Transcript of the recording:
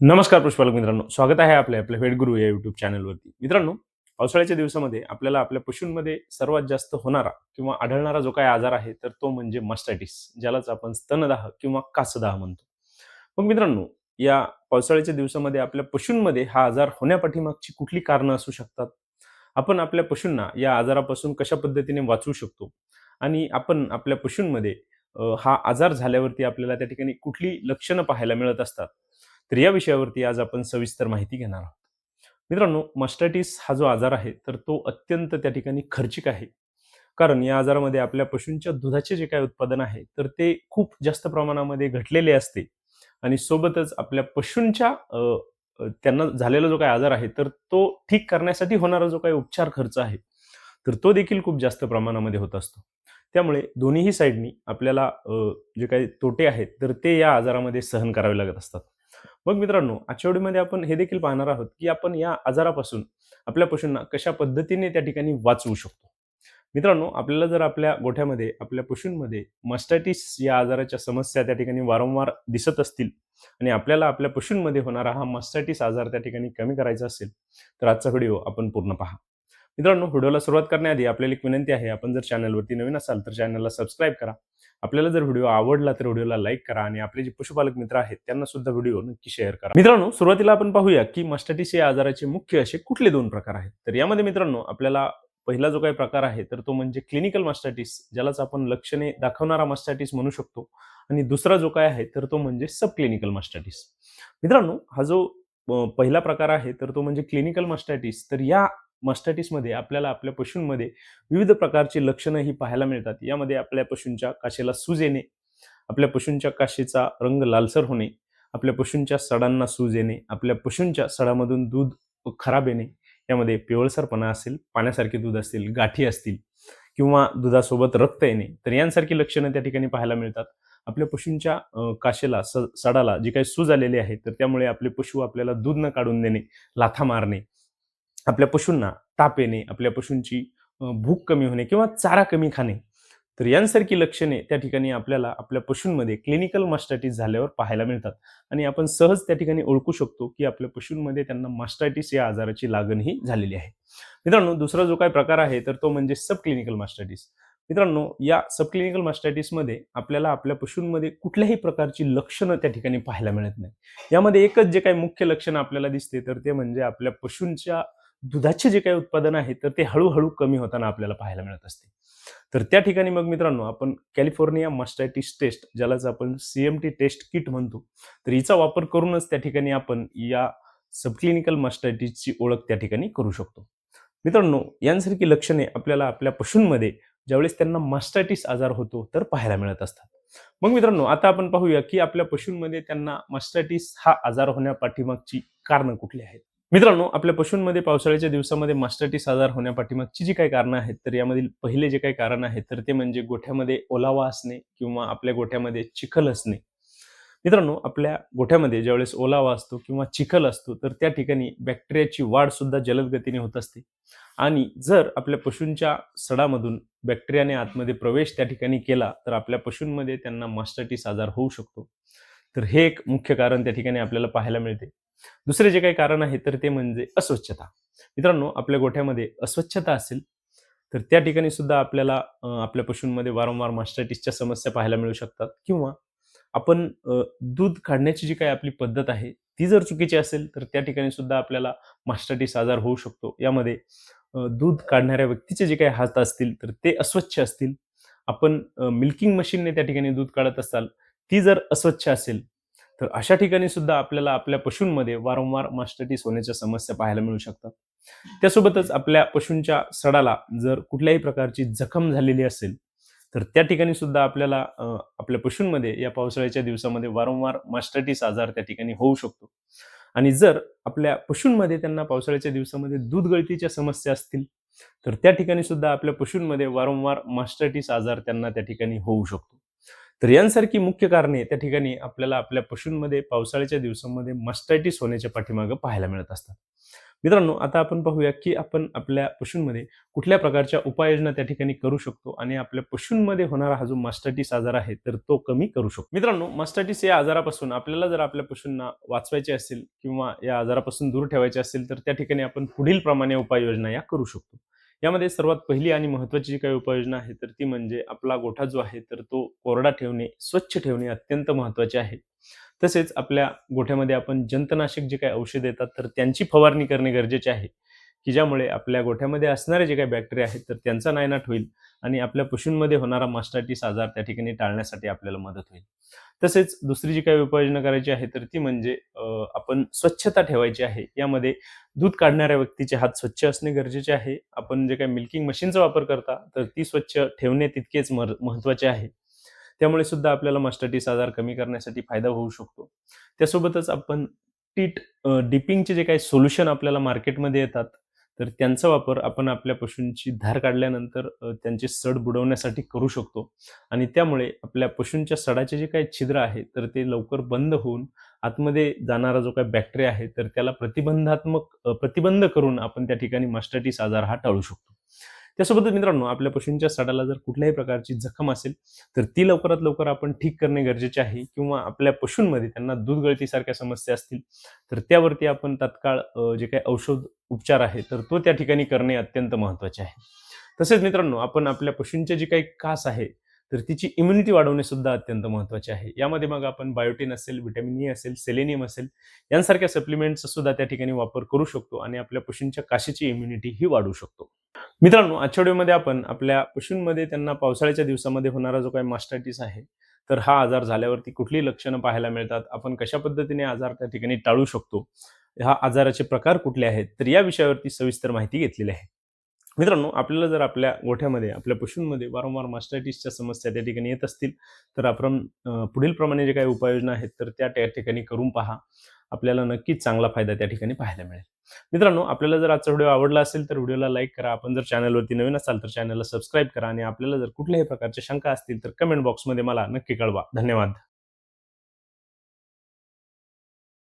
नमस्कार पुष्पालक मित्रांनो, स्वागत आहे आपल्या पेट गुरु या युट्यूब चॅनलवरती. मित्रांनो, पावसाळ्याच्या दिवसामध्ये आपल्याला आपल्या पशूंमध्ये सर्वात जास्त होणारा किंवा आढळणारा जो काही आजार आहे तर तो म्हणजे मास्टायटिस, ज्यालाच आपण स्तनदाह किंवा कासदाह म्हणतो. मग मित्रांनो, या पावसाळ्याच्या दिवसामध्ये आपल्या पशूंमध्ये हा आजार होण्यापाठीमागची कुठली कारणं असू शकतात? आपण आपल्या पशूंना या आजारापासून कशा पद्धतीने वाचवू शकतो? आणि आपण आपल्या पशूंमध्ये हा आजार झाल्यावरती आपल्याला त्या ठिकाणी कुठली लक्षणं पाहायला मिळत असतात? तर या विषयावरती आज आपण सविस्तर माहिती घेणार आहोत. मित्रांनो, मास्टायटिस हा जो आजार आहे तर तो अत्यंत त्या ठिकाणी खर्चिक आहे. कारण या आजारामध्ये आपल्या पशूंच्या दुधाचे जे काही उत्पादन आहे तर ते खूप जास्त प्रमाणामध्ये घटलेले असते आणि सोबतच आपल्या पशूंच्या त्यांना झालेला जो काही आजार आहे तर तो ठीक करण्यासाठी होणारा जो काही उपचार खर्च आहे तर तो देखील खूप जास्त प्रमाणामध्ये होत असतो. त्यामुळे दोन्हीही साईडनी आपल्याला जे काही तोटे आहेत तर ते या आजारामध्ये सहन करावे लागत असतात. मग मित्रांनो, आजच्या व्हिडिओमध्ये आपण हे देखील पाहणार आहोत की आपण या आजारापासून आपल्या पशूंना कशा पद्धतीने त्या ठिकाणी वाचवू शकतो. मित्रांनो, आपल्याला जर आपल्या गोठ्यामध्ये आपल्या पशूंमध्ये मास्टायटिस या आजाराच्या समस्या त्या ठिकाणी वारंवार दिसत असतील आणि आपल्याला आपल्या पशूंमध्ये होणारा हा मास्टायटिस आजार त्या ठिकाणी कमी करायचा असेल तर आजचा व्हिडिओ आपण पूर्ण पहा. मित्रांनो, व्हिडिओला सुरुवात करण्याआधी आपल्याला एक विनंती आहे, आपण जर चॅनलवरती नवीन असाल तर चॅनलला सबस्क्राईब करा. आपल्याला जर व्हिडिओ आवडला तर व्हिडिओला लाईक करा आणि आपले जे पशुपालक मित्र आहेत त्यांना सुद्धा व्हिडिओ नक्की शेअर करा. मित्रांनो, सुरुवातीला आपण पाहूया की मास्टायटिस या आजाराचे मुख्य असे कुठले दोन प्रकार आहेत. तर यामध्ये मित्रांनो, आपल्याला पहिला जो काही प्रकार आहे तर तो म्हणजे क्लिनिकल मास्टायटिस, ज्यालाच आपण लक्षणे दाखवणारा मास्टायटिस म्हणू शकतो. आणि दुसरा जो काय आहे तर तो म्हणजे सब क्लिनिकल मास्टायटिस. मित्रांनो, हा जो पहिला प्रकार आहे तर तो म्हणजे क्लिनिकल मास्टायटिस. तर या मास्टायटिसमध्ये आपल्याला आपल्या पशूंमध्ये विविध प्रकारची लक्षणं ही पाहायला मिळतात. यामध्ये आपल्या पशूंच्या काशेला सूज येणे, आपल्या पशूंच्या काशेचा रंग लालसर होणे, आपल्या पशूंच्या सडांना सूज येणे, आपल्या पशूंच्या सडामधून दूध खराब येणे, यामध्ये पिवळसरपणा असेल, पाण्यासारखे दूध असतील, गाठी असतील किंवा दुधासोबत रक्त येणे, तर यांसारखी लक्षणं त्या ठिकाणी पाहायला मिळतात. आपल्या पशूंच्या काशेला सडाला जी काही सूज आलेली आहे तर त्यामुळे आपले पशु आपल्याला दूध न काढून देणे, लाथा मारणे, आपल्या पशूंना ताप येणे, आपल्या पशूंची भूक कमी होणे किंवा चारा कमी खाणे, तर यांसारखी लक्षणे त्या ठिकाणी आपल्याला आपल्या पशूंमध्ये क्लिनिकल मास्टायटिस झाल्यावर पाहायला मिळतात आणि आपण सहज त्या ठिकाणी ओळखू शकतो की आपल्या पशूंमध्ये त्यांना मास्टायटिस या आजाराची लागण ही झालेली आहे. मित्रांनो, दुसरा जो काही प्रकार आहे तर तो म्हणजे सब क्लिनिकल मास्टायटिस. मित्रांनो, या सब क्लिनिकल मास्टायटिसमध्ये आपल्याला आपल्या पशूंमध्ये कुठल्याही प्रकारची लक्षणं त्या ठिकाणी पाहायला मिळत नाही. यामध्ये एकच जे काही मुख्य लक्षण आपल्याला दिसते तर ते म्हणजे आपल्या पशूंच्या दुधाचे जे काही उत्पादन आहे तर ते हळूहळू कमी होताना आपल्याला पाहायला मिळत असते. तर त्या ठिकाणी मग मित्रांनो, आपण कॅलिफोर्निया मास्टायटिस टेस्ट, ज्यालाच आपण CMT टेस्ट किट म्हणतो, तर हिचा वापर करूनच त्या ठिकाणी आपण या सबक्लिनिकल मास्टायटिसची ओळख त्या ठिकाणी करू शकतो. मित्रांनो, यांसारखी लक्षणे आपल्याला आपल्या पशूंमध्ये ज्यावेळेस त्यांना मास्टायटिस आजार होतो तर पाहायला मिळत असतात. मग मित्रांनो, आता आपण पाहूया की आपल्या पशूंमध्ये त्यांना मास्टायटिस हा आजार होण्यापाठीमागची कारणं कुठली आहेत. मित्रांनो, आपल्या पशूंमध्ये पावसाळ्याच्या दिवसामध्ये मास्टायटिस आजार होण्यापाठीमागची जी काही कारणं आहेत तर यामधील पहिले जे काही कारण आहे तर ते म्हणजे गोठ्यामध्ये ओलावा असणे किंवा आपल्या गोठ्यामध्ये चिखल असणे. मित्रांनो, आपल्या गोठ्यामध्ये ज्यावेळेस ओलावा असतो किंवा चिखल असतो तर त्या ठिकाणी बॅक्टेरियाची वाढ सुद्धा जलद गतीने होत असते आणि जर आपल्या पशूंच्या सडामधून बॅक्टेरियाने आतमध्ये प्रवेश त्या ठिकाणी केला तर आपल्या पशूंमध्ये त्यांना मास्टायटिस आजार होऊ शकतो. तर हे एक मुख्य कारण त्या ठिकाणी आपल्याला पाहायला मिळते. दुसरे जे काही कारण आहे तर ते म्हणजे अस्वच्छता. मित्रांनो, आपल्या गोठ्यामध्ये अस्वच्छता असेल तर त्या ठिकाणी सुद्धा आपल्याला आपल्या पशूंमध्ये वारंवार मास्टायटिसच्या समस्या पाहायला मिळू शकतात किंवा आपण दूध काढण्याची जी काही आपली पद्धत आहे ती जर चुकीची असेल तर त्या ठिकाणी सुद्धा आपल्याला मास्टायटिस आजार होऊ शकतो. यामध्ये दूध काढणाऱ्या व्यक्तीचे जे काही हात असतील तर ते अस्वच्छ असतील, आपण मिल्किंग मशीनने त्या ठिकाणी दूध काढत असाल, ती जर अस्वच्छ असेल तर अशा ठिकाणी सुद्धा आपल्याला आपल्या पशूंमध्ये वारंवार मास्टायटिस होण्याच्या समस्या पाहायला मिळू शकतात. त्यासोबतच आपल्या पशूंच्या सडाला जर कुठल्याही प्रकारची जखम झालेली असेल तर त्या ठिकाणी सुद्धा आपल्याला आपल्या पशूंमध्ये या पावसाळ्याच्या दिवसामध्ये वारंवार मास्टायटिस आजार त्या ठिकाणी होऊ शकतो. आणि जर आपल्या पशूंमध्ये त्यांना पावसाळ्याच्या दिवसामध्ये दूध गळतीच्या समस्या असतील तर त्या ठिकाणी सुद्धा आपल्या पशूंमध्ये वारंवार मास्टायटिस आजार त्यांना त्या ठिकाणी होऊ शकतो. तर यांसारखी मुख्य कारणे त्या ठिकाणी आपल्याला आपल्या पशूंमध्ये पावसाळ्याच्या दिवसांमध्ये मास्टायटिस होण्याच्या पाठीमागे पाहायला मिळत असतात. मित्रांनो, आता आपण पाहूया की आपण आपल्या पशूंमध्ये कुठल्या प्रकारच्या उपाययोजना त्या ठिकाणी करू शकतो आणि आपल्या पशूंमध्ये होणारा हा जो मास्टायटिस आजार आहे तर तो कमी करू शकतो. मित्रांनो, मास्टायटिस या आजारापासून आपल्याला जर आपल्या पशूंना वाचवायचे असेल किंवा या आजारापासून दूर ठेवायचे असेल तर त्या ठिकाणी आपण पुढील प्रमाणे उपाययोजना या करू शकतो. यामध्ये सर्वात पहिली आणि महत्त्वाची जी काही उपाययोजना आहे तर ती म्हणजे आपला गोठा जो आहे तर तो कोरडा ठेवणे, स्वच्छ ठेवणे अत्यंत महत्त्वाचे आहे. तसेच आपल्या गोठ्यामध्ये आपण जंतनाशक जे काही औषध येतात तर त्यांची फवारणी करणे गरजेचे आहे, की ज्यामुळे आपल्या गोठ्यामध्ये असणारे जे काही बॅक्टेरिया आहेत तर त्यांचा नायनाट होईल आणि आपल्या पशूंमध्ये होणारा मास्टायटिस आजार त्या ठिकाणी टाळण्यासाठी आपल्याला मदत होईल. तसेच दुसरी जी काही उपाययोजना करायची आहे तर ती म्हणजे आपण स्वच्छता ठेवायची आहे. यामध्ये दूध काढणाऱ्या व्यक्तीचे हात स्वच्छ असणे गरजेचे आहे. आपण जे काही मिल्किंग मशीनचा वापर करता तर ती स्वच्छ ठेवणे तितकेच महत्त्वाचे आहे. त्यामुळे सुद्धा आपल्याला मास्टायटिस आजार कमी करण्यासाठी फायदा होऊ शकतो. त्यासोबतच आपण डिपिंगचे जे काही सोल्युशन आपल्याला मार्केटमध्ये येतात, तर त्यांचा वापर आपण आपल्या पशूंची धार काढल्यानंतर त्यांचे सड बुडवण्यासाठी करू शकतो आणि त्यामुळे आपल्या पशूंच्या सडाचे जे काही छिद्र आहे, तर ते लवकर बंद होऊन आतमध्ये जाणारा जो काही बॅक्टेरिया आहे, तर त्याला प्रतिबंध करून आपण त्या ठिकाणी मास्टायटिस आजार हा टाळू शकतो. त्यासोबतच मित्रांनो, आपल्या पशूंच्या सडाला जर कुठल्याही प्रकारची जखम असेल, तर ती लवकरात लवकर आपण ठीक करणे गरजेचे आहे किंवा आपल्या पशूंमध्ये त्यांना दूध गळतीसारख्या समस्या असतील, तर त्यावरती आपण तात्काळ जे काही औषध उपचार आहे, तर तो त्या ठिकाणी करणे अत्यंत महत्त्वाचे आहे. तसेच मित्रांनो, आपण आपल्या पशूंची जी काही कास आहे, तर तिची इम्युनिटी वाढवणे सुद्धा अत्यंत महत्त्वाचे आहे. यामध्ये मग आपण बायोटिन असेल, व्हिटॅमिन ई असेल, सेलेनियम असेल, यांसारख्या सप्लिमेंट्सचा सुद्धा त्या ठिकाणी वापर करू शकतो आणि आपल्या पशूंच्या काशीची इम्युनिटी ही वाढवू शकतो. मित्रांनो, आजच्या व्हिडिओमध्ये आपण आपल्या पशूंमध्ये त्यांना पावसाळ्याच्या दिवसामध्ये होणारा जो काही मास्टायटिस आहे, तर हा आजार झाल्यावरती कुठली लक्षणं पाहायला मिळतात, आपण कशा पद्धतीने आजार त्या ठिकाणी टाळू शकतो, ह्या आजाराचे प्रकार कुठले आहेत, तर या विषयावरती सविस्तर माहिती घेतलेली आहे. मित्रांनो, आपल्याला जर आपल्या गोठ्यामध्ये, आपल्या पशूंमध्ये वारंवार मास्टायटिसच्या समस्या त्या ठिकाणी येत असतील, तर आपण पुढील प्रमाणे जे काही उपाययोजना आहेत, तर त्या ठिकाणी करून पहा. आपल्याला नक्कीच चांगला फायदा त्या ठिकाणी पाहायला मिळेल. मित्रांनो, आपल्याला जर आजचा व्हिडिओ आवडला असेल, तर व्हिडिओला लाईक करा. आपण जर चॅनलवरती नवीन असाल, तर चॅनलला सबस्क्राईब करा आणि आपल्याला जर कुठल्याही प्रकारच्या शंका असतील, तर कमेंट बॉक्समध्ये मला नक्की कळवा. धन्यवाद.